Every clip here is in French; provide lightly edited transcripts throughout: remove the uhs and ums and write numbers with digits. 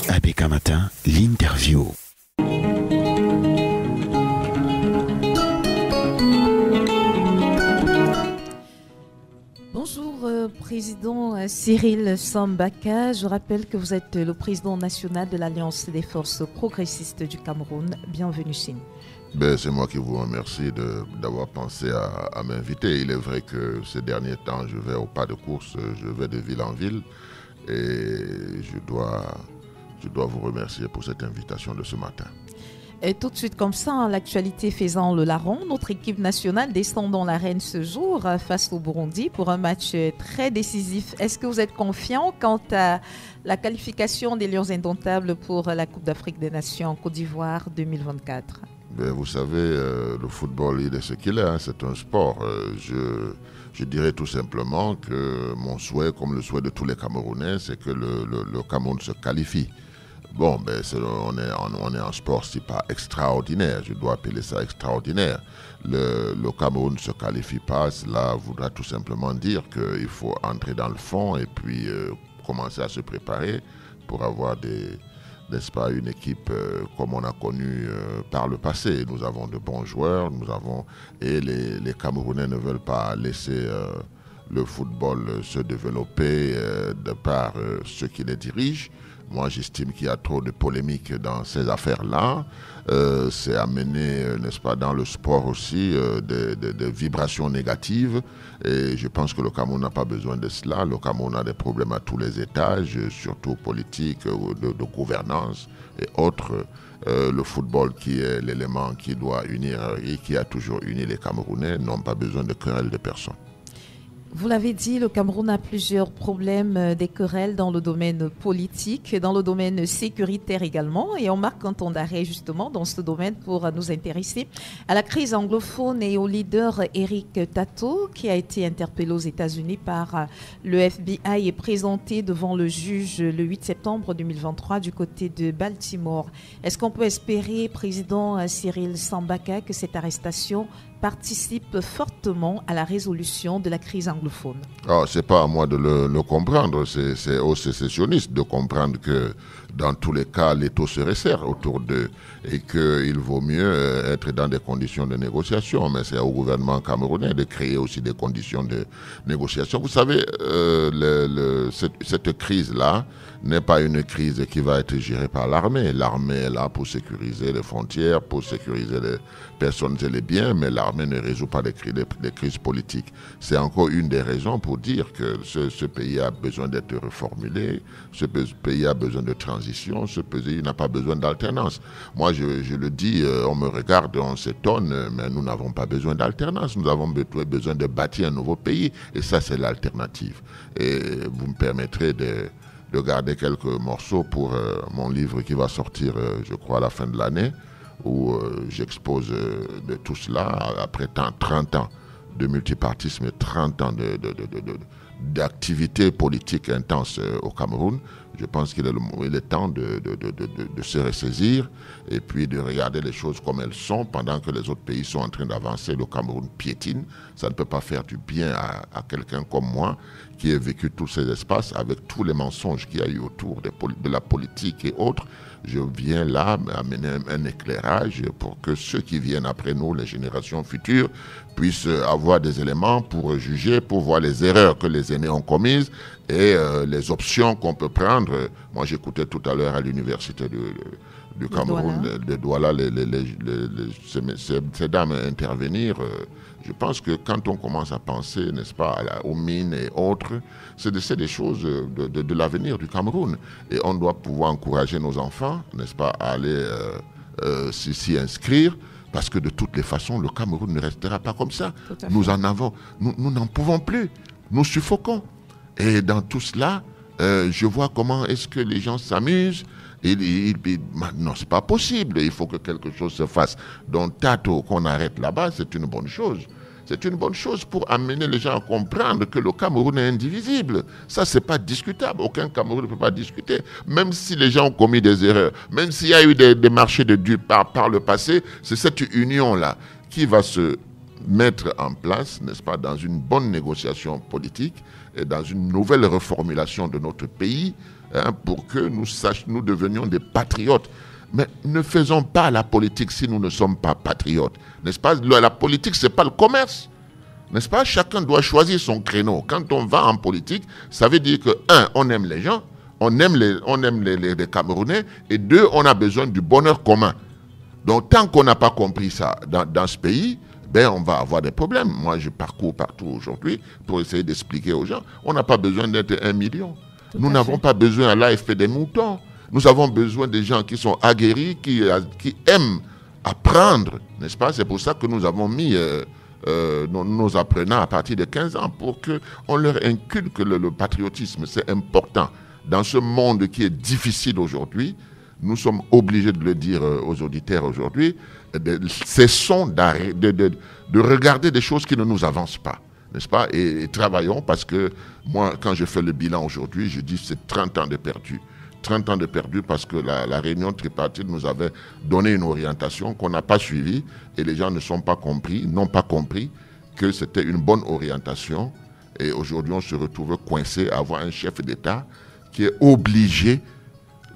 ABK Matin, l'interview. Bonjour, Président Cyril Sambaka. Je rappelle que vous êtes le président national de l'Alliance des forces progressistes du Cameroun. Bienvenue chez nous. C'est moi qui vous remercie d'avoir pensé à m'inviter. Il est vrai que ces derniers temps, je vais au pas de course, je vais de ville en ville et je dois vous remercier pour cette invitation de ce matin. Et tout de suite comme ça, l'actualité faisant le larron, notre équipe nationale descend dans l'arène ce jour face au Burundi pour un match très décisif. Est-ce que vous êtes confiant quant à la qualification des Lions indomptables pour la Coupe d'Afrique des Nations en Côte d'Ivoire 2024 ? Vous savez, le football, il est ce qu'il est, hein, c'est un sport. Je dirais tout simplement que mon souhait, comme le souhait de tous les Camerounais, c'est que le Cameroun se qualifie. Bon, on est en sport, c'est pas extraordinaire, je dois appeler ça extraordinaire. Le Cameroun ne se qualifie pas, cela voudra tout simplement dire qu'il faut entrer dans le fond et puis commencer à se préparer pour avoir n'est-ce pas, une équipe comme on a connu par le passé. Nous avons de bons joueurs, et les Camerounais ne veulent pas laisser le football se développer de par ceux qui les dirigent. Moi, j'estime qu'il y a trop de polémiques dans ces affaires-là. C'est amener, n'est-ce pas, dans le sport aussi, des vibrations négatives. Et je pense que le Cameroun n'a pas besoin de cela. Le Cameroun a des problèmes à tous les étages, surtout politiques, de gouvernance et autres. Le football, qui est l'élément qui doit unir et qui a toujours uni les Camerounais, n'ont pas besoin de querelles de personne. Vous l'avez dit, le Cameroun a plusieurs problèmes, des querelles dans le domaine politique, dans le domaine sécuritaire également. Et on marque un temps d'arrêt justement dans ce domaine pour nous intéresser à la crise anglophone et au leader Eric Tato, qui a été interpellé aux États-Unis par le FBI et présenté devant le juge le 8 septembre 2023 du côté de Baltimore. Est-ce qu'on peut espérer, Président Cyril Sambaka, que cette arrestation participe fortement à la résolution de la crise anglophone? Ce n'est pas à moi de le comprendre, c'est aux sécessionnistes de comprendre que dans tous les cas, l'étau se resserre autour d'eux et qu'il vaut mieux être dans des conditions de négociation. Mais c'est au gouvernement camerounais de créer aussi des conditions de négociation. Vous savez, cette crise-là n'est pas une crise qui va être gérée par l'armée. L'armée est là pour sécuriser les frontières, pour sécuriser les personnes et les biens, mais l'armée ne résout pas les crises politiques. C'est encore une des raisons pour dire que ce pays a besoin d'être reformulé, ce pays a besoin de transition, ce pays n'a pas besoin d'alternance. Moi, je le dis, on me regarde, on s'étonne, mais nous n'avons pas besoin d'alternance. Nous avons besoin de bâtir un nouveau pays, et ça, c'est l'alternative. Et vous me permettrez de garder quelques morceaux pour mon livre qui va sortir, je crois, à la fin de l'année, où j'expose de tout cela après 30 ans de multipartisme et 30 ans d'activité politique intense au Cameroun. Je pense qu'il est temps de se ressaisir et puis de regarder les choses comme elles sont pendant que les autres pays sont en train d'avancer. Le Cameroun piétine. Ça ne peut pas faire du bien à quelqu'un comme moi qui a vécu tous ces espaces avec tous les mensonges qu'il y a eu autour de la politique et autres. Je viens là amener un éclairage pour que ceux qui viennent après nous, les générations futures, puissent avoir des éléments pour juger, pour voir les erreurs que les aînés ont commises et les options qu'on peut prendre. Moi, j'écoutais tout à l'heure à l'université du Cameroun, de Douala, ces dames intervenir. Je pense que quand on commence à penser, n'est-ce pas, aux mines et autres, c'est des choses de l'avenir du Cameroun. Et on doit pouvoir encourager nos enfants, n'est-ce pas, à aller s'y inscrire, parce que de toutes les façons, le Cameroun ne restera pas comme ça. Nous n'en pouvons plus. Nous suffoquons. Et dans tout cela, je vois comment est-ce que les gens s'amusent. Non, c'est pas possible. Il faut que quelque chose se fasse. Donc, Tato, qu'on arrête là-bas, c'est une bonne chose. C'est une bonne chose pour amener les gens à comprendre que le Cameroun est indivisible. Ça, c'est pas discutable. Aucun Cameroun ne peut pas discuter. Même si les gens ont commis des erreurs, même s'il y a eu des marchés de dupes par le passé, c'est cette union-là qui va se mettre en place, n'est-ce pas, dans une bonne négociation politique et dans une nouvelle reformulation de notre pays, pour que nous devenions des patriotes. Mais ne faisons pas la politique si nous ne sommes pas patriotes. N'est-ce pas? La politique, ce n'est pas le commerce. N'est-ce pas? Chacun doit choisir son créneau. Quand on va en politique, ça veut dire que, on aime les gens, on aime les Camerounais, et deux, on a besoin du bonheur commun. Donc, tant qu'on n'a pas compris ça dans ce pays, on va avoir des problèmes. Moi, je parcours partout aujourd'hui pour essayer d'expliquer aux gens. On n'a pas besoin d'être 1 million. Nous n'avons pas besoin à l'AFP des moutons. Nous avons besoin des gens qui sont aguerris, qui aiment apprendre, n'est-ce pas? C'est pour ça que nous avons mis nos apprenants à partir de 15 ans pour qu'on leur inculque le patriotisme. C'est important. Dans ce monde qui est difficile aujourd'hui, nous sommes obligés de le dire aux auditeurs aujourd'hui, cessons de regarder des choses qui ne nous avancent pas, n'est-ce pas? Et travaillons, parce que moi, quand je fais le bilan aujourd'hui, je dis c'est 30 ans de perdu. 30 ans de perdu parce que la réunion tripartite nous avait donné une orientation qu'on n'a pas suivie et les gens n'ont pas compris que c'était une bonne orientation. Et aujourd'hui, on se retrouve coincé à avoir un chef d'État qui est obligé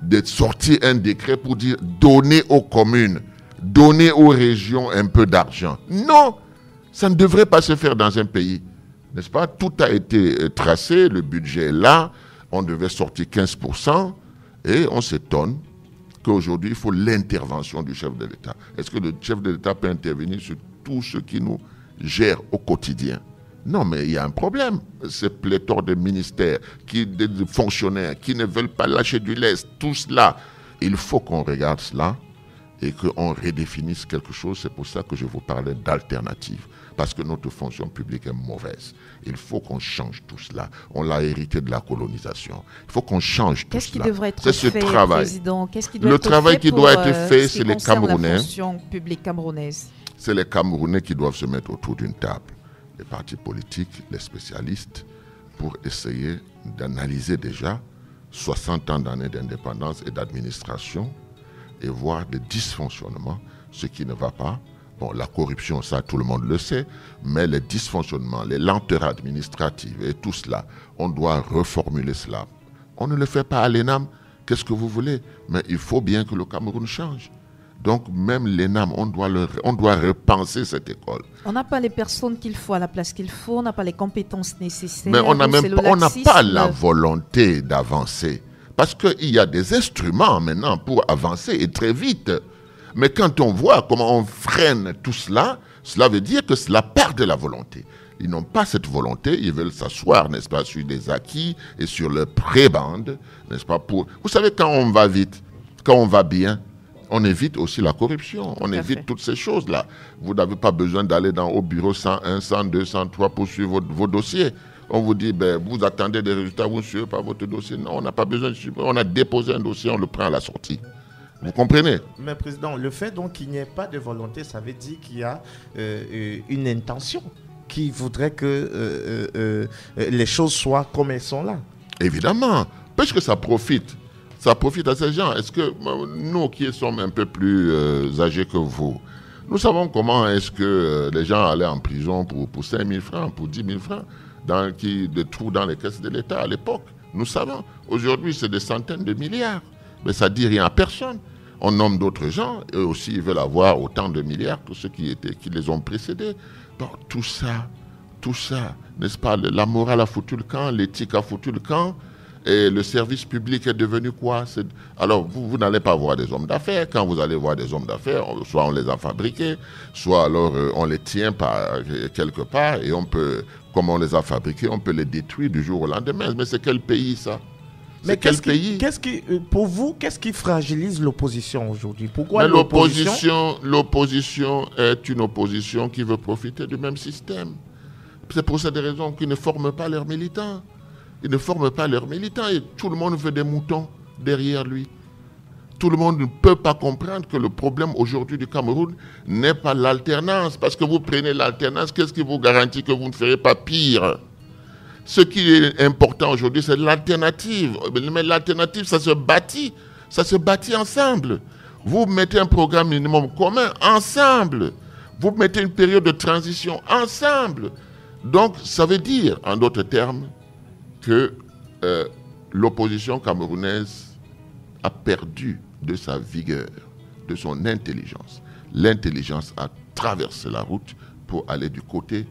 de sortir un décret pour dire donner aux communes, donner aux régions un peu d'argent. Non, ça ne devrait pas se faire dans un pays, n'est-ce pas? Tout a été tracé, le budget est là, on devait sortir 15%, et on s'étonne qu'aujourd'hui, il faut l'intervention du chef de l'État. Est-ce que le chef de l'État peut intervenir sur tout ce qui nous gère au quotidien? Non, mais il y a un problème. Ces pléthore de ministères, de fonctionnaires qui ne veulent pas lâcher du lest, tout cela, il faut qu'on regarde cela et qu'on redéfinisse quelque chose. C'est pour ça que je vous parlais d'alternative. Parce que notre fonction publique est mauvaise. Il faut qu'on change tout cela. On l'a hérité de la colonisation. Il faut qu'on change tout cela. Qu'est-ce qui devrait être fait, Président? Le travail qui doit être fait, c'est les Camerounais. La fonction publique camerounaise. C'est les Camerounais qui doivent se mettre autour d'une table. Les partis politiques, les spécialistes, pour essayer d'analyser déjà 60 ans d'années d'indépendance et d'administration et voir des dysfonctionnements, ce qui ne va pas. Bon, la corruption, ça, tout le monde le sait, mais les dysfonctionnements, les lenteurs administratives et tout cela, on doit reformuler cela. On ne le fait pas à l'ENAM, qu'est-ce que vous voulez? Mais il faut bien que le Cameroun change. Donc, même l'ENAM, on doit repenser cette école. On n'a pas les personnes qu'il faut à la place qu'il faut, on n'a pas les compétences nécessaires. Mais on n'a pas la volonté d'avancer. Parce qu'il y a des instruments maintenant pour avancer et très vite. Mais quand on voit comment on freine tout cela, cela veut dire que cela perd de la volonté. Ils n'ont pas cette volonté, ils veulent s'asseoir, n'est-ce pas, sur des acquis et sur leur prébande, n'est-ce pas, pour... Vous savez, quand on va vite, quand on va bien, on évite aussi la corruption, on évite toutes ces choses-là. Vous n'avez pas besoin d'aller au bureau 101, 102, 103 pour suivre vos dossiers. On vous dit, vous attendez des résultats, vous ne suivez pas votre dossier. Non, on n'a pas besoin de suivre. On a déposé un dossier, on le prend à la sortie. Vous comprenez? Mais Président, le fait donc qu'il n'y ait pas de volonté, ça veut dire qu'il y a une intention qui voudrait que les choses soient comme elles sont là. Évidemment, parce que ça profite à ces gens. Est-ce que nous qui sommes un peu plus âgés que vous, nous savons comment est-ce que les gens allaient en prison pour 5 000 francs, pour 10 000 francs, des trous dans les caisses de l'État à l'époque. Nous savons. Aujourd'hui, c'est des centaines de milliards. Mais ça ne dit rien à personne. On nomme d'autres gens, eux aussi, ils veulent avoir autant de milliards que ceux qui les ont précédés. Bon, tout ça, n'est-ce pas? La morale a foutu le camp, l'éthique a foutu le camp, et le service public est devenu quoi? Alors, vous n'allez pas voir des hommes d'affaires. Quand vous allez voir des hommes d'affaires, soit on les a fabriqués, soit alors on les tient quelque part, et on peut, comme on les a fabriqués, on peut les détruire du jour au lendemain. Mais c'est quel pays, ça? Mais pour vous, qu'est-ce qui fragilise l'opposition aujourd'hui? Pourquoi l'opposition est une opposition qui veut profiter du même système. C'est pour cette raison qu'ils ne forment pas leurs militants. Ils ne forment pas leurs militants et tout le monde veut des moutons derrière lui. Tout le monde ne peut pas comprendre que le problème aujourd'hui du Cameroun n'est pas l'alternance. Parce que vous prenez l'alternance, qu'est-ce qui vous garantit que vous ne ferez pas pire? Ce qui est important aujourd'hui, c'est l'alternative. Mais l'alternative, ça se bâtit ensemble. Vous mettez un programme minimum commun ensemble. Vous mettez une période de transition ensemble. Donc, ça veut dire, en d'autres termes, que l'opposition camerounaise a perdu de sa vigueur, de son intelligence. L'intelligence a traversé la route pour aller du côté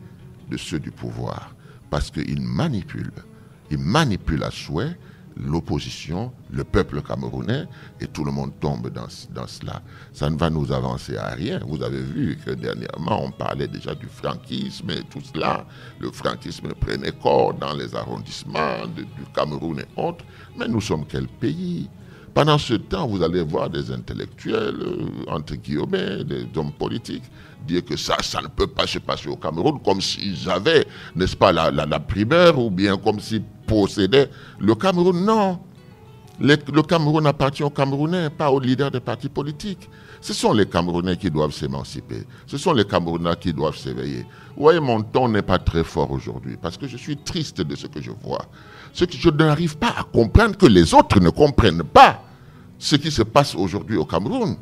de ceux du pouvoir. Parce qu'ils manipulent à souhait l'opposition, le peuple camerounais, et tout le monde tombe dans cela. Ça ne va nous avancer à rien. Vous avez vu que dernièrement, on parlait déjà du franquisme et tout cela. Le franquisme prenait corps dans les arrondissements du Cameroun et autres. Mais nous sommes quel pays ? Pendant ce temps, vous allez voir des intellectuels, entre guillemets, des hommes politiques, dire que ça ne peut pas se passer au Cameroun, comme s'ils avaient, n'est-ce pas, la primeur, ou bien comme s'ils possédaient le Cameroun. Non. Le Cameroun appartient aux Camerounais, pas aux leaders des partis politiques. Ce sont les Camerounais qui doivent s'émanciper. Ce sont les Camerounais qui doivent s'éveiller. Vous voyez, mon ton n'est pas très fort aujourd'hui, parce que je suis triste de ce que je vois. Ce que je n'arrive pas à comprendre, que les autres ne comprennent pas ce qui se passe aujourd'hui au Cameroun,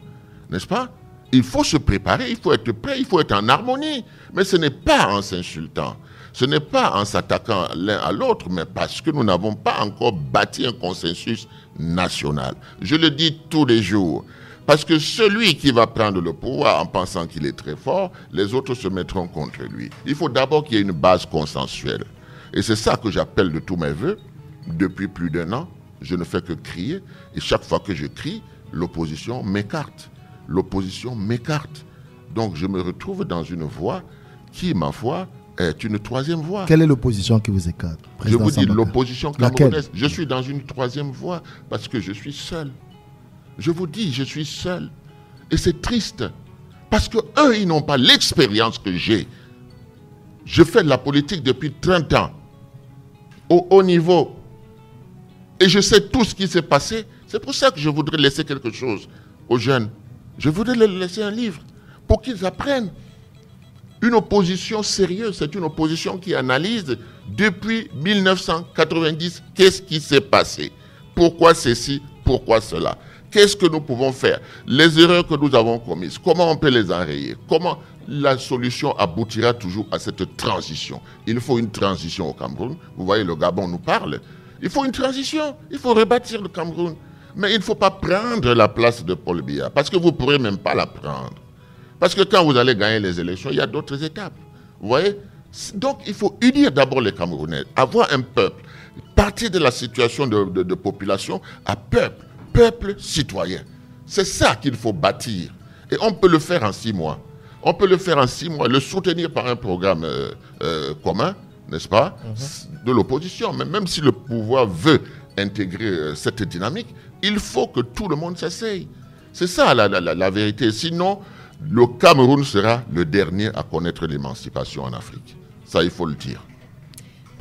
n'est-ce pas? Il faut se préparer, il faut être prêt, il faut être en harmonie. Mais ce n'est pas en s'insultant, ce n'est pas en s'attaquant l'un à l'autre, mais parce que nous n'avons pas encore bâti un consensus national. Je le dis tous les jours. Parce que celui qui va prendre le pouvoir en pensant qu'il est très fort, les autres se mettront contre lui. Il faut d'abord qu'il y ait une base consensuelle. Et c'est ça que j'appelle de tous mes voeux. Depuis plus d'1 an, je ne fais que crier. Et chaque fois que je crie, l'opposition m'écarte. L'opposition m'écarte. Donc je me retrouve dans une voie qui, ma foi, est une troisième voie. Quelle est l'opposition qui vous écarte? Je vous dis, l'opposition camerounaise. Je suis dans une troisième voie parce que je suis seul. Je vous dis, je suis seul. Et c'est triste. Parce qu'eux, ils n'ont pas l'expérience que j'ai. Je fais de la politique depuis 30 ans. Au haut niveau. Et je sais tout ce qui s'est passé. C'est pour ça que je voudrais laisser quelque chose aux jeunes. Je voudrais leur laisser un livre pour qu'ils apprennent. Une opposition sérieuse, c'est une opposition qui analyse depuis 1990 qu'est-ce qui s'est passé. Pourquoi ceci, pourquoi cela. Qu'est-ce que nous pouvons faire? Les erreurs que nous avons commises, comment on peut les enrayer? Comment la solution aboutira toujours à cette transition? Il faut une transition au Cameroun. Vous voyez, le Gabon nous parle. Il faut une transition. Il faut rebâtir le Cameroun. Mais il ne faut pas prendre la place de Paul Biya, parce que vous ne pourrez même pas la prendre. Parce que quand vous allez gagner les élections, il y a d'autres étapes. Vous voyez? Donc, il faut unir d'abord les Camerounais, avoir un peuple, partir de la situation de population à peuple. Peuple citoyen. C'est ça qu'il faut bâtir. Et on peut le faire en 6 mois. On peut le faire en 6 mois, le soutenir par un programme commun, n'est-ce pas, de l'opposition. Mais même si le pouvoir veut intégrer cette dynamique, il faut que tout le monde s'essaye. C'est ça la vérité. Sinon, le Cameroun sera le dernier à connaître l'émancipation en Afrique. Ça, il faut le dire.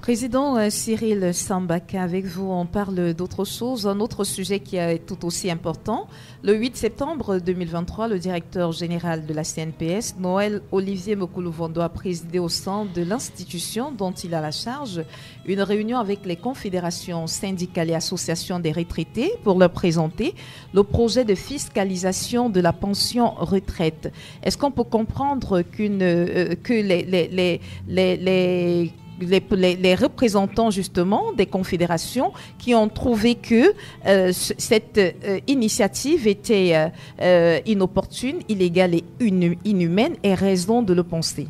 Président Cyril Sambaka, avec vous, on parle d'autre chose. Un autre sujet qui est tout aussi important. Le 8 septembre 2023, le directeur général de la CNPS, Noël Olivier Mokolo-Vondo, a présidé au sein de l'institution dont il a la charge une réunion avec les confédérations syndicales et associations des retraités pour leur présenter le projet de fiscalisation de la pension retraite. Est-ce qu'on peut comprendre que les représentants justement des confédérations qui ont trouvé que cette initiative était inopportune, illégale et inhumaine, aient raison de le penser?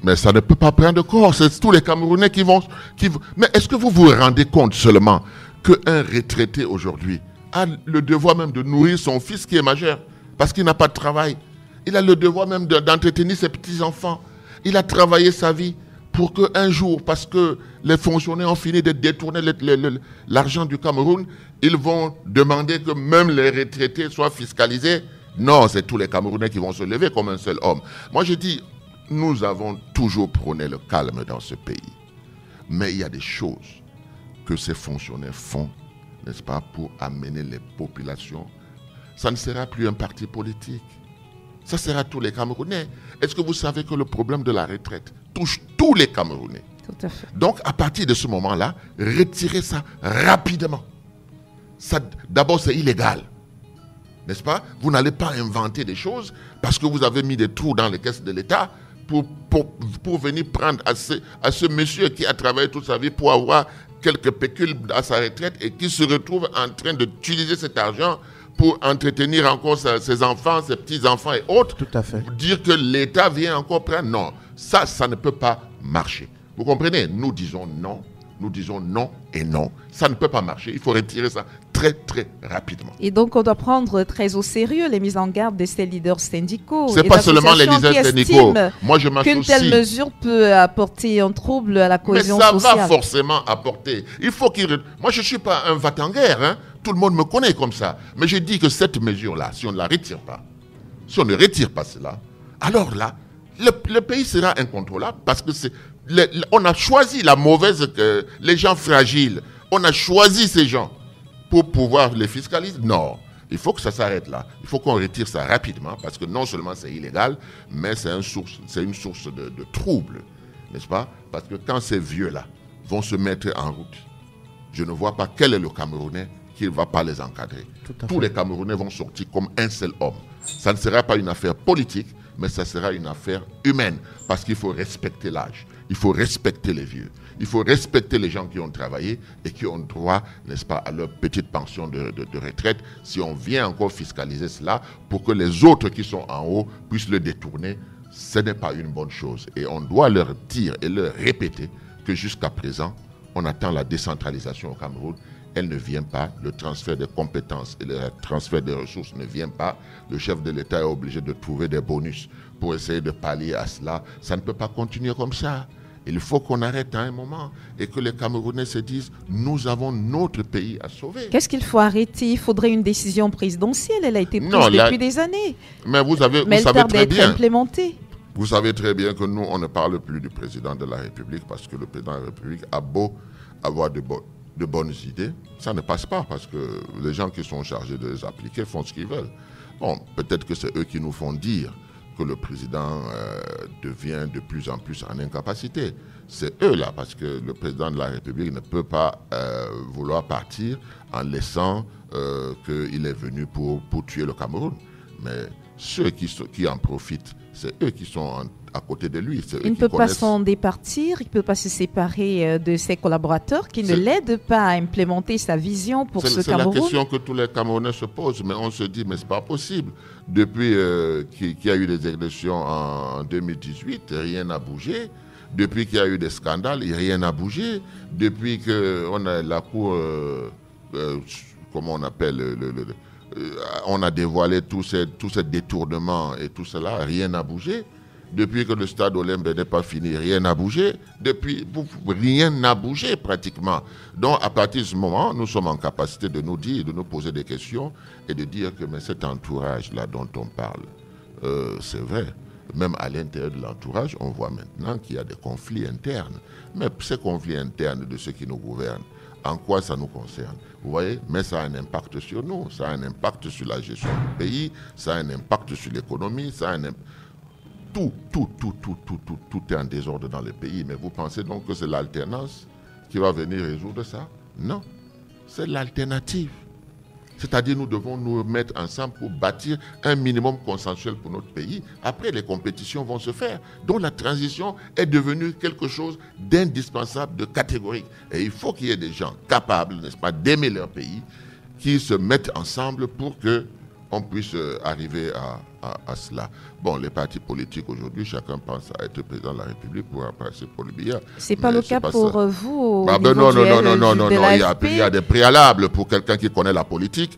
Mais ça ne peut pas prendre corps. C'est tous les Camerounais qui vont... Mais est-ce que vous vous rendez compte seulement qu'un retraité aujourd'hui a le devoir même de nourrir son fils qui est majeur parce qu'il n'a pas de travail? Il a le devoir même d'entretenir ses petits-enfants. Il a travaillé sa vie pour qu'un jour, parce que les fonctionnaires ont fini de détourner l'argent du Cameroun, ils vont demander que même les retraités soient fiscalisés. Non, c'est tous les Camerounais qui vont se lever comme un seul homme. Moi, je dis, nous avons toujours prôné le calme dans ce pays. Mais il y a des choses que ces fonctionnaires font, n'est-ce pas, pour amener les populations. Ça ne sera plus un parti politique. Ça sera tous les Camerounais. Est-ce que vous savez que le problème de la retraite touche tous les Camerounais? Tout à fait. Donc, à partir de ce moment-là, retirez ça rapidement. Ça, d'abord, c'est illégal. n'est-ce pas? Vous n'allez pas inventer des choses parce que vous avez mis des trous dans les caisses de l'État pour venir prendre à ce monsieur qui a travaillé toute sa vie pour avoir quelques pécules à sa retraite et qui se retrouve en train d'utiliser cet argent pour entretenir encore ses enfants, ses petits-enfants et autres. Tout à fait. Dire que l'État vient encore prendre, non, ça ne peut pas marcher. Vous comprenez? Nous disons non et non. Ça ne peut pas marcher. Il faut retirer ça très, très rapidement. Et donc, on doit prendre très au sérieux les mises en garde de ces leaders syndicaux. Ce n'est pas seulement les leaders syndicaux. Moi, je m'associe. Qu'une telle mesure peut apporter un trouble à la cohésion sociale. Mais ça va forcément apporter. Il faut Moi, je ne suis pas un va-t-en-guerre. Hein. Tout le monde me connaît comme ça. Mais je dis que cette mesure-là, si on ne la retire pas, si on ne retire pas cela, alors là, le pays sera incontrôlable parce que on a choisi les gens fragiles. On a choisi ces gens pour pouvoir les fiscaliser. Non, il faut que ça s'arrête là. Il faut qu'on retire ça rapidement parce que non seulement c'est illégal, mais c'est une source de trouble, n'est-ce pas? Parce que quand ces vieux-là vont se mettre en route, je ne vois pas quel est le Camerounais qui ne va pas les encadrer. Tous les Camerounais vont sortir comme un seul homme. Ça ne sera pas une affaire politique, mais ça sera une affaire humaine parce qu'il faut respecter l'âge. Il faut respecter les vieux. Il faut respecter les gens qui ont travaillé et qui ont droit, n'est-ce pas, à leur petite pension de retraite. Si on vient encore fiscaliser cela pour que les autres qui sont en haut puissent le détourner, ce n'est pas une bonne chose. Et on doit leur dire et leur répéter que jusqu'à présent, on attend la décentralisation au Cameroun. Elle ne vient pas. Le transfert des compétences et le transfert des ressources ne vient pas. Le chef de l'État est obligé de trouver des bonus pour essayer de pallier à cela. Ça ne peut pas continuer comme ça. Il faut qu'on arrête à un moment et que les Camerounais se disent « Nous avons notre pays à sauver ». Qu'est-ce qu'il faut arrêter? Il faudrait une décision présidentielle. Elle a été prise depuis des années. Mais vous savez très bien. Implémentée. Vous savez très bien que nous, on ne parle plus du président de la République parce que le président de la République a beau avoir de bonnes idées, ça ne passe pas parce que les gens qui sont chargés de les appliquer font ce qu'ils veulent. Bon, peut-être que c'est eux qui nous font dire que le président devient de plus en plus en incapacité. C'est eux là, parce que le président de la République ne peut pas vouloir partir en laissant qu'il est venu pour tuer le Cameroun. Mais ceux qui en profitent, c'est eux qui sont à côté de lui. Il ne peut pas s'en départir, il ne peut pas se séparer de ses collaborateurs qui ne l'aident pas à implémenter sa vision pour ce Cameroun. C'est la question que tous les Camerounais se posent, mais on se dit, mais ce n'est pas possible. Depuis qu'il y a eu des élections en 2018, rien n'a bougé. Depuis qu'il y a eu des scandales, rien n'a bougé. Depuis qu'on a la Cour, comment on appelle, on a dévoilé tous ces détournements et tout cela, rien n'a bougé. Depuis que le stade olympique n'est pas fini, rien n'a bougé. Rien n'a bougé pratiquement. Donc, à partir de ce moment, nous sommes en capacité de nous dire, de nous poser des questions et de dire que mais cet entourage-là dont on parle, c'est vrai. Même à l'intérieur de l'entourage, on voit maintenant qu'il y a des conflits internes. Mais ces conflits internes de ceux qui nous gouvernent, en quoi ça nous concerne? Vous voyez? Mais ça a un impact sur nous, ça a un impact sur la gestion du pays, ça a un impact sur l'économie, ça a un impact... Tout est en désordre dans le pays. Mais vous pensez donc que c'est l'alternance qui va venir résoudre ça? Non, c'est l'alternative. C'est-à-dire nous devons nous mettre ensemble pour bâtir un minimum consensuel pour notre pays. Après, les compétitions vont se faire. Donc la transition est devenue quelque chose d'indispensable, de catégorique. Et il faut qu'il y ait des gens capables, n'est-ce pas, d'aimer leur pays, qui se mettent ensemble pour qu'on puisse arriver à cela. Bon, les partis politiques aujourd'hui, chacun pense à être président de la République pour passer pour le billard. C'est pas le cas pour vous. Non, il y a des préalables pour quelqu'un qui connaît la politique.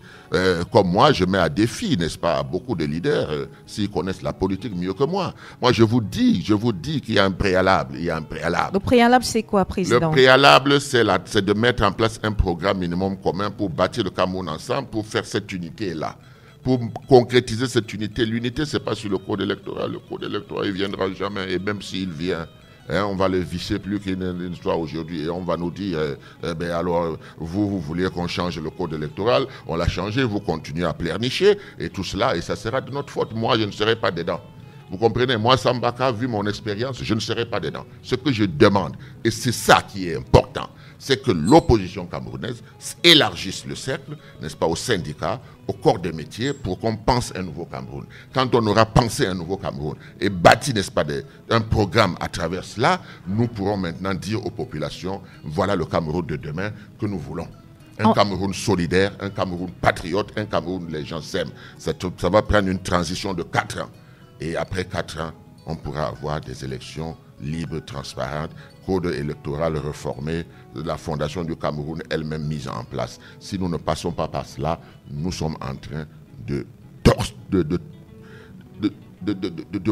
Comme moi, je mets à défi, n'est-ce pas, à beaucoup de leaders, s'ils connaissent la politique mieux que moi. Moi, je vous dis qu'il y a un préalable. Il y a un préalable. Le préalable, c'est quoi, président? Le préalable, c'est de mettre en place un programme minimum commun pour bâtir le Cameroun ensemble, pour faire cette unité-là. Pour concrétiser cette unité. L'unité, ce n'est pas sur le code électoral. Le code électoral, il ne viendra jamais. Et même s'il vient, on va le visser plus qu'une histoire aujourd'hui. Et on va nous dire, alors, vous voulez qu'on change le code électoral. On l'a changé, vous continuez à pleurnicher. Et tout cela, et ça sera de notre faute. Moi, je ne serai pas dedans. Vous comprenez? Moi, Sambaka, vu mon expérience, je ne serai pas dedans. Ce que je demande, et c'est ça qui est important, important, c'est que l'opposition camerounaise élargisse le cercle, n'est-ce pas, aux syndicats, au corps des métiers, pour qu'on pense un nouveau Cameroun. Quand on aura pensé un nouveau Cameroun et bâti, n'est-ce pas, un programme à travers cela, nous pourrons maintenant dire aux populations, voilà le Cameroun de demain que nous voulons. Un Cameroun solidaire, un Cameroun patriote, un Cameroun où les gens s'aiment. Ça va prendre une transition de 4 ans. Et après 4 ans, on pourra avoir des élections libres, transparentes, code électoral réformé, la fondation du Cameroun elle-même mise en place. Si nous ne passons pas par cela, nous sommes en train de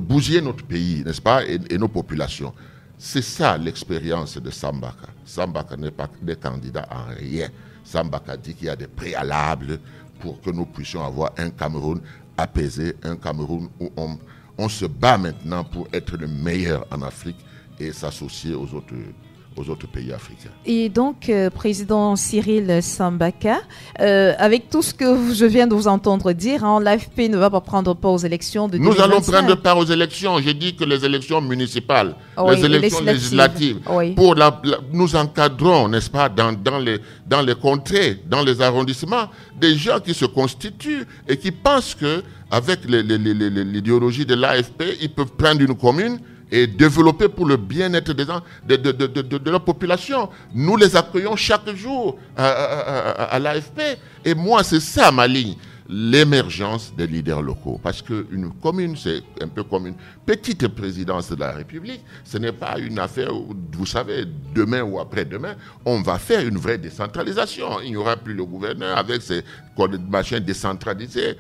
bousiller notre pays, n'est-ce pas, et nos populations. C'est ça l'expérience de Sambaka. Sambaka n'est pas des candidats en rien. Sambaka dit qu'il y a des préalables pour que nous puissions avoir un Cameroun apaisé, un Cameroun où on se bat maintenant pour être le meilleur en Afrique et s'associer aux autres pays africains. Et donc, Président Cyril Sambaka, avec tout ce que je viens de vous entendre dire, l'AFP ne va pas prendre part aux élections de 2025. Nous allons prendre part aux élections. J'ai dit que les élections municipales, les élections législatives, nous encadrons, n'est-ce pas, dans les contrées, dans les arrondissements, des gens qui se constituent et qui pensent qu'avec l'idéologie de l'AFP, ils peuvent prendre une commune et développer pour le bien-être de la population. Nous les accueillons chaque jour à l'AFP. Et moi, c'est ça ma ligne. L'émergence des leaders locaux. Parce qu'une commune, c'est un peu comme une petite présidence de la République. Ce n'est pas une affaire où, vous savez, demain ou après-demain, on va faire une vraie décentralisation. Il n'y aura plus le gouverneur avec ses machins décentralisés,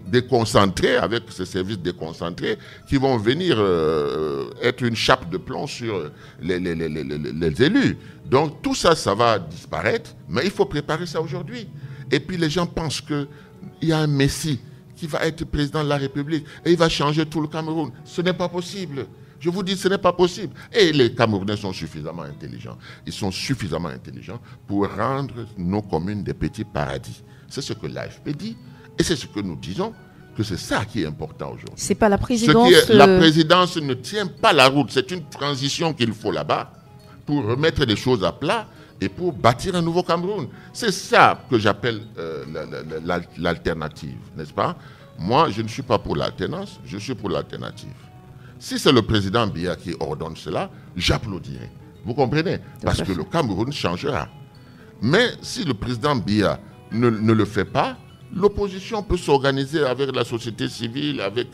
déconcentrés, avec ses services déconcentrés, qui vont venir être une chape de plomb sur les élus. Donc tout ça, ça va disparaître, mais il faut préparer ça aujourd'hui. Et puis les gens pensent qu'il y a un Messie qui va être président de la République et il va changer tout le Cameroun. Ce n'est pas possible. Je vous dis, ce n'est pas possible. Et les Camerounais sont suffisamment intelligents. Ils sont suffisamment intelligents pour rendre nos communes des petits paradis. C'est ce que l'AFP dit et c'est ce que nous disons, que c'est ça qui est important aujourd'hui. C'est pas la présidence... La présidence ne tient pas la route. C'est une transition qu'il faut là-bas pour remettre les choses à plat et pour bâtir un nouveau Cameroun. C'est ça que j'appelle l'alternative, n'est-ce pas? Moi, je ne suis pas pour l'alternance, je suis pour l'alternative. Si c'est le président Biya qui ordonne cela, j'applaudirai. Vous comprenez? Parce que le Cameroun changera. Mais si le président Biya ne le fait pas, l'opposition peut s'organiser avec la société civile, avec...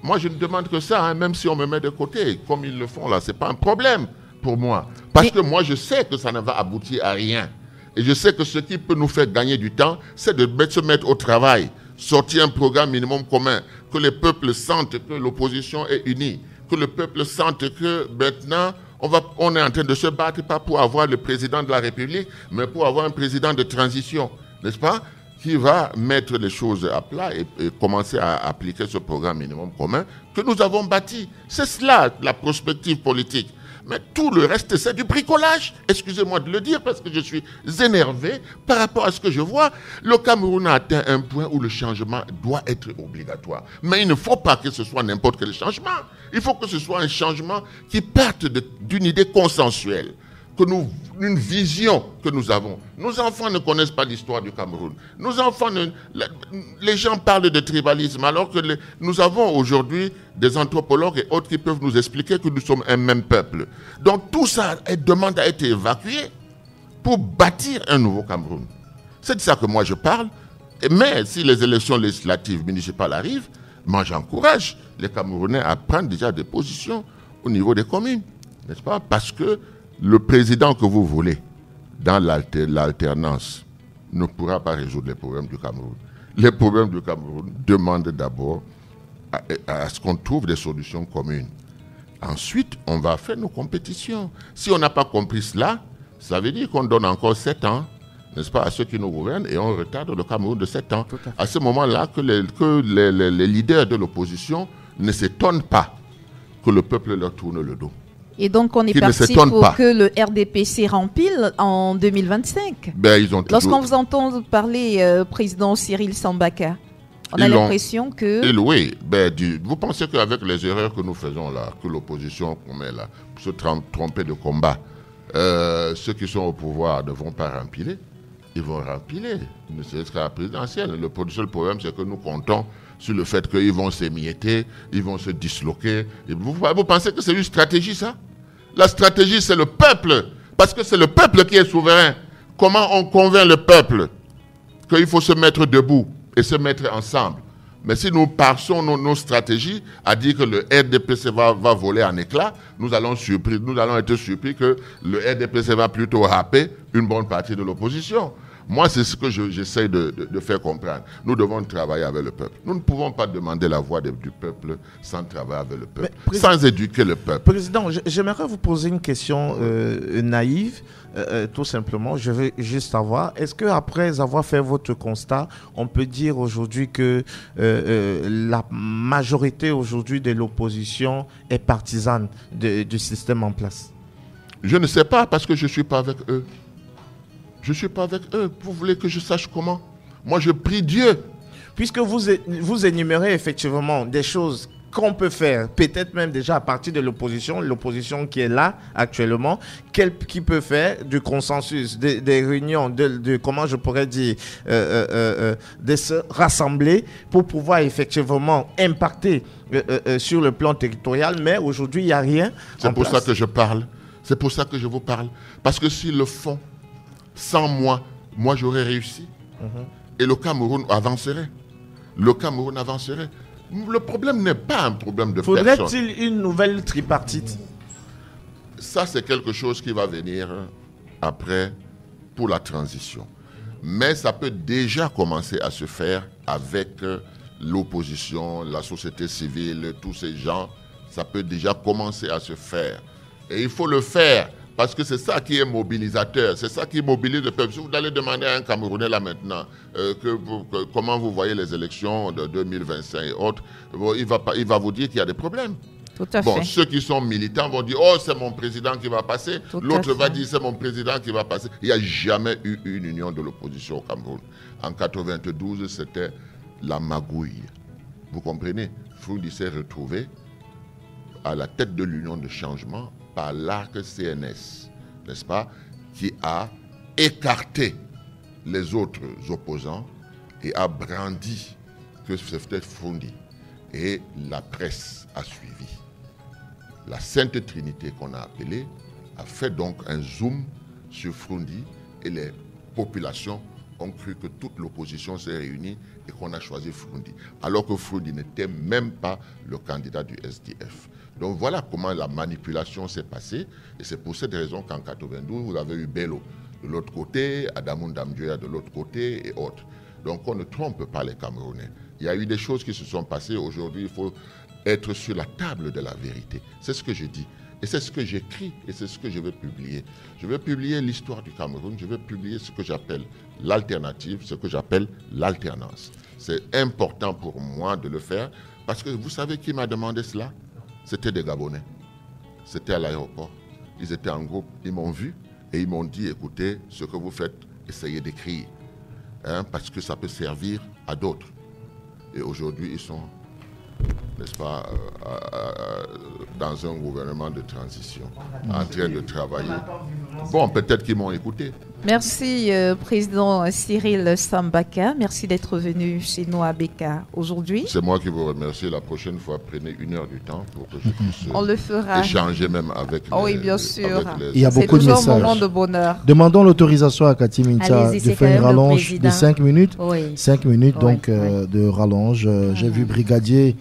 Moi, je ne demande que ça, même si on me met de côté, comme ils le font là, ce n'est pas un problème pour moi. Parce que moi, je sais que ça ne va aboutir à rien. Et je sais que ce qui peut nous faire gagner du temps, c'est de se mettre au travail, sortir un programme minimum commun, que les peuples sentent que l'opposition est unie, que le peuple sente que maintenant, on est en train de se battre pas pour avoir le président de la République, mais pour avoir un président de transition, n'est-ce pas, qui va mettre les choses à plat et commencer à appliquer ce programme minimum commun que nous avons bâti. C'est cela, la prospective politique. Mais tout le reste, c'est du bricolage. Excusez-moi de le dire parce que je suis énervé par rapport à ce que je vois. Le Cameroun a atteint un point où le changement doit être obligatoire. Mais il ne faut pas que ce soit n'importe quel changement. Il faut que ce soit un changement qui parte d'une idée consensuelle, une vision que nous avons. Nos enfants ne connaissent pas l'histoire du Cameroun. Nos enfants, les gens parlent de tribalisme, alors que nous avons aujourd'hui des anthropologues et autres qui peuvent nous expliquer que nous sommes un même peuple. Donc tout ça demande à être évacué pour bâtir un nouveau Cameroun. C'est de ça que moi je parle. Mais si les élections législatives municipales arrivent, moi j'encourage les Camerounais à prendre déjà des positions au niveau des communes, n'est-ce pas? Parce que le président que vous voulez dans l'alternance ne pourra pas résoudre les problèmes du Cameroun. Les problèmes du Cameroun demandent d'abord à ce qu'on trouve des solutions communes. Ensuite, on va faire nos compétitions. Si on n'a pas compris cela, ça veut dire qu'on donne encore 7 ans, n'est-ce pas, à ceux qui nous gouvernent et on retarde le Cameroun de 7 ans. À ce moment-là, que les leaders de l'opposition ne s'étonnent pas que le peuple leur tourne le dos. Et donc, on est parti pour que le RDPC rempile en 2025. Lorsqu'on vous entend parler, président Cyril Sambaka, on a l'impression que... Oui, vous pensez qu'avec les erreurs que nous faisons là, que l'opposition commet là, pour se tromper de combat, ceux qui sont au pouvoir ne vont pas rempiler. Ils vont rempiler, ne serait-ce qu'à la présidentielle. Le seul problème, c'est que nous comptons sur le fait qu'ils vont s'émietter, ils vont se disloquer. Et vous pensez que c'est une stratégie, ça? La stratégie, c'est le peuple. Parce que c'est le peuple qui est souverain. Comment on convainc le peuple qu'il faut se mettre debout et se mettre ensemble? Mais si nous passons nos stratégies à dire que le RDPC va voler en éclats, nous allons être surpris que le RDPC va plutôt râper une bonne partie de l'opposition. Moi, c'est ce que j'essaie de faire comprendre. Nous devons travailler avec le peuple. Nous ne pouvons pas demander la voix du peuple sans travailler avec le peuple, sans éduquer le peuple. Président, j'aimerais vous poser une question naïve, tout simplement. Je veux juste savoir, est-ce qu'après avoir fait votre constat, on peut dire aujourd'hui que la majorité aujourd'hui de l'opposition est partisane du système en place? Je ne sais pas, parce que je ne suis pas avec eux. Je ne suis pas avec eux. Vous voulez que je sache comment? Moi, je prie Dieu. Puisque vous énumérez effectivement des choses qu'on peut faire, peut-être même déjà à partir de l'opposition qui est là actuellement, qui peut faire du consensus, des réunions, de comment je pourrais dire, de se rassembler pour pouvoir effectivement impacter sur le plan territorial, mais aujourd'hui, il n'y a rien. C'est pour ça que je parle. C'est pour ça que je vous parle. Parce que s'ils le font, sans moi j'aurais réussi. Et le Cameroun avancerait. Le Cameroun avancerait. Le problème n'est pas un problème de personne. Faudrait-il une nouvelle tripartite? Ça, c'est quelque chose qui va venir après pour la transition. Mais ça peut déjà commencer à se faire avec l'opposition, la société civile, tous ces gens. Ça peut déjà commencer à se faire. Et il faut le faire. Parce que c'est ça qui est mobilisateur, c'est ça qui mobilise le peuple. Si vous allez demander à un Camerounais là maintenant comment vous voyez les élections de 2025 et autres, il va vous dire qu'il y a des problèmes. Tout à fait. Ceux qui sont militants vont dire « Oh, c'est mon président qui va passer ». L'autre va dire « C'est mon président qui va passer ». Il n'y a jamais eu une union de l'opposition au Cameroun. En 1992, c'était la magouille. Vous comprenez? Froundi s'est retrouvé à la tête de l'union de changement par l'arc CNS, n'est-ce pas, qui a écarté les autres opposants et a brandi que c'était Froundi. Et la presse a suivi. La Sainte Trinité qu'on a appelée a fait donc un zoom sur Froundi et les populations ont cru que toute l'opposition s'est réunie et qu'on a choisi Froundi. Alors que Froundi n'était même pas le candidat du SDF. Donc voilà comment la manipulation s'est passée. Et c'est pour cette raison qu'en 1992, vous avez eu Bello de l'autre côté, Adamou Ndamdjoya de l'autre côté et autres. Donc on ne trompe pas les Camerounais. Il y a eu des choses qui se sont passées. Aujourd'hui, il faut être sur la table de la vérité. C'est ce que je dis. Et c'est ce que j'écris et c'est ce que je vais publier. Je vais publier l'histoire du Cameroun. Je vais publier ce que j'appelle l'alternative, ce que j'appelle l'alternance. C'est important pour moi de le faire parce que vous savez qui m'a demandé cela? C'était des Gabonais. C'était à l'aéroport. Ils étaient en groupe. Ils m'ont vu et ils m'ont dit, écoutez, ce que vous faites, essayez d'écrire. Parce que ça peut servir à d'autres. Et aujourd'hui, ils sont, n'est-ce pas, dans un gouvernement de transition, en train de travailler. Bon, peut-être qu'ils m'ont écouté. Merci, Président Cyril Sambaka. Merci d'être venu chez nous à Beka aujourd'hui. C'est moi qui vous remercie. La prochaine fois, prenez 1 heure du temps pour que je puisse On le fera. Échanger même avec oui, bien sûr. Il y a beaucoup de messages. C'est toujours un moment de bonheur. Demandons l'autorisation à Cathy Minta de faire une rallonge de 5 minutes. Oui. 5 minutes donc de rallonge. J'ai vu Brigadier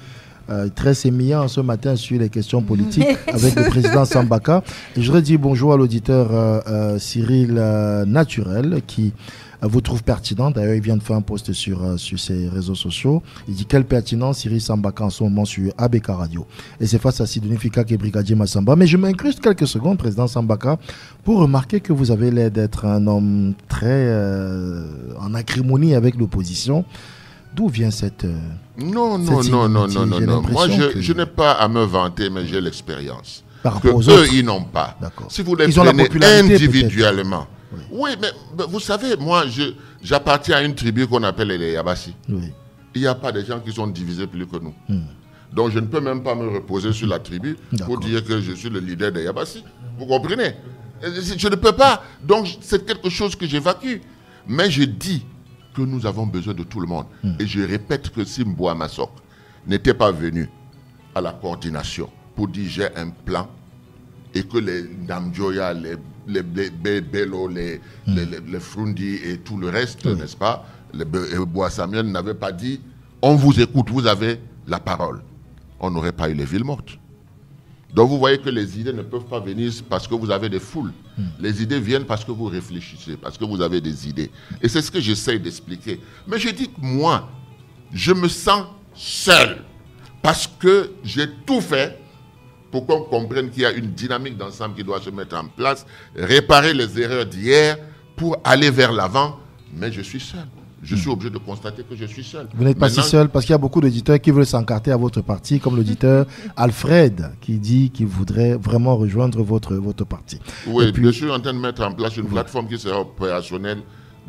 très sémillant ce matin sur les questions politiques avec le président Sambaka. Et je voudrais dire bonjour à l'auditeur Cyril Naturel qui vous trouve pertinent. D'ailleurs, il vient de faire un post sur ses réseaux sociaux. Il dit quelle pertinence Cyril Sambaka en ce moment sur ABK Radio. Et c'est face à Sidonie Fika qui est brigadier Massamba. Mais je m'incruste quelques secondes, président Sambaka, pour remarquer que vous avez l'air d'être un homme très en acrimonie avec l'opposition. D'où vient cette... Non. Moi, je n'ai pas à me vanter, mais j'ai l'expérience. Que eux, ils n'ont pas. Si vous les prenez individuellement. Oui, mais vous savez, moi, j'appartiens à une tribu qu'on appelle les Yabassi. Oui. Il n'y a pas de gens qui sont divisés plus que nous. Donc, je ne peux même pas me reposer sur la tribu pour dire que je suis le leader des Yabassi. Vous comprenez? Je ne peux pas. Donc, c'est quelque chose que j'évacue. Mais je dis que nous avons besoin de tout le monde. Et je répète que si Mboua Massok n'était pas venu à la coordination pour dire j'ai un plan et que les Namjoya, les Bello, les Frundi et tout le reste, n'est-ce pas, les Bois Samuel n'avaient pas dit on vous écoute, vous avez la parole. On n'aurait pas eu les villes mortes. Donc vous voyez que les idées ne peuvent pas venir parce que vous avez des foules. Les idées viennent parce que vous réfléchissez, parce que vous avez des idées. Et c'est ce que j'essaie d'expliquer. Mais je dis que moi, je me sens seul parce que j'ai tout fait pour qu'on comprenne qu'il y a une dynamique d'ensemble qui doit se mettre en place, réparer les erreurs d'hier pour aller vers l'avant. Mais je suis seul. Je suis obligé de constater que je suis seul. Vous n'êtes pas si seul parce qu'il y a beaucoup d'auditeurs qui veulent s'encarter à votre parti, comme l'auditeur Alfred qui dit qu'il voudrait vraiment rejoindre votre parti. Oui, puis, je suis en train de mettre en place une plateforme qui sera opérationnelle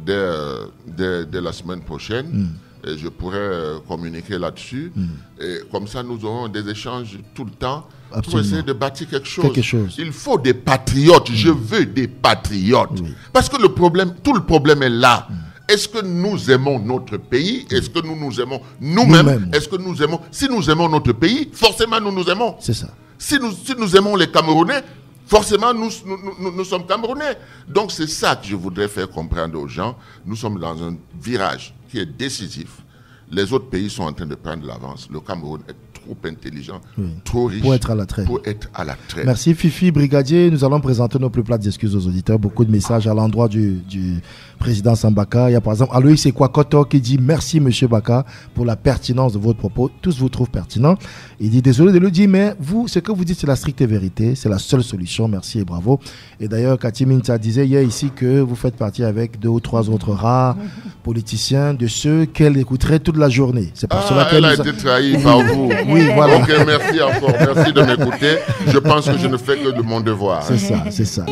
dès la semaine prochaine. Et je pourrais communiquer là-dessus. Et comme ça, nous aurons des échanges tout le temps. Absolument. Pour essayer de bâtir quelque chose. Il faut des patriotes. Je veux des patriotes. Parce que tout le problème est là. Est-ce que nous aimons notre pays? Est-ce que nous nous aimons nous-mêmes? Est-ce que nous aimons... Si nous aimons notre pays, forcément nous nous aimons. C'est ça. Si nous aimons les Camerounais, forcément nous sommes Camerounais. Donc c'est ça que je voudrais faire comprendre aux gens. Nous sommes dans un virage qui est décisif. Les autres pays sont en train de prendre l'avance. Le Cameroun est trop intelligent, trop riche pour être à la traite. Merci Fifi Brigadier. Nous allons présenter nos plus plates excuses aux auditeurs. Beaucoup de messages à l'endroit du président Sambaka. Il y a par exemple Aloïs Ekwakoto qui dit merci Monsieur Baka pour la pertinence de votre propos. Tous vous trouvent pertinent. Il dit désolé de le dire, mais vous, ce que vous dites, c'est la stricte vérité. C'est la seule solution. Merci et bravo. Et d'ailleurs, Cathy Minta disait hier ici que vous faites partie avec 2 ou 3 autres rares politiciens de ceux qu'elle écouterait toute la journée. C'est pour cela qu'elle a été trahie par vous. Oui, voilà. Ok, merci encore. Merci de m'écouter. Je pense que je ne fais que de mon devoir. C'est ça, c'est ça.